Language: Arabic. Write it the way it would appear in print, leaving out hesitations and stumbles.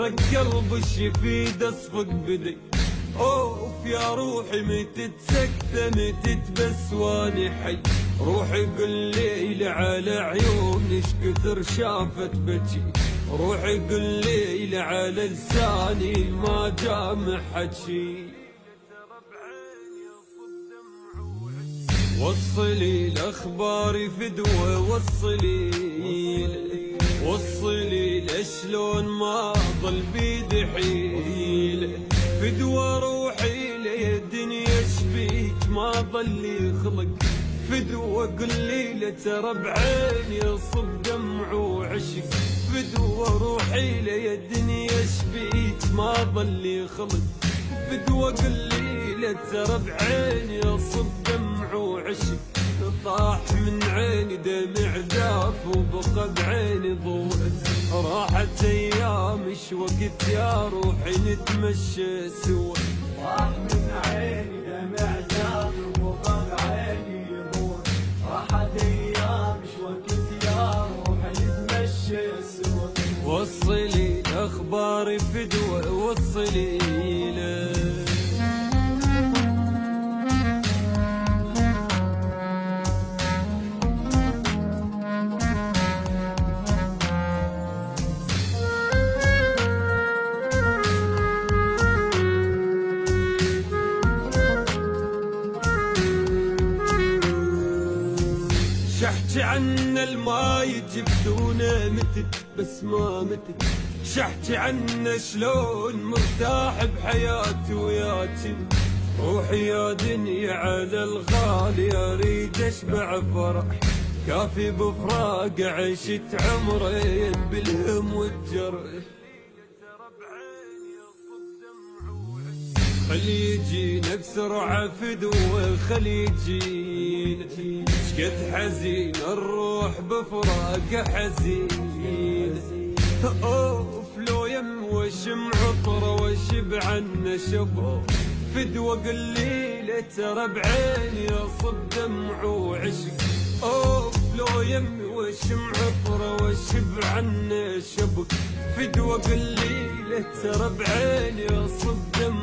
قلب الشفيد اصفق بدي. اوف يا روحي متت سكتة متت بس واني حي. روحي قل لي على عيون ايش كثر شافت بجي. روحي قل لي على لساني ما جامح حجي. وصلي الاخبار فدوة وصلي لشلون ما ظل بيدي حيل. فدوة روحي لي الدنيا شبيك ما ظل خلق. فدوة قل لي ترى بعيني صب دمع وعشق. فدوة روحي لي الدنيا شبيك ما ظل خلق. فدوة قل لي ترى بعيني صب دمع وعشق. طاح من عيني دمع ذاف وبقى بعيني ضوء. راحت ايام ايش وقت يا روحي نتمشى سوا. طاح من عيني دمع ذاف وبقى بعيني ضوء. راحت ايام ايش وقت يا روحي نتمشى سوا. وصلي الاخبار فدوة وصلي له. شحكي عنا الماي جبتونا متت بس ما متت. شحكي عنا شلون مرتاح بحياتي وياك. روحي يا دنيا على الغالي اريد اشبع فرح. كافي بفراق عشت عمري بالهم والجرح. خليجينا بسرعة فدوة خليجينا. شقد حزين الروح بفراق حزين. اوف لو يم وشم عطره وشب عنا شبه. فدوة قل لي ترى بعيني اصب دمع وعشق. اوف لو يم وشم عطره وشب عنا شبك. فدوة قل لي ترى بعيني اصب دمع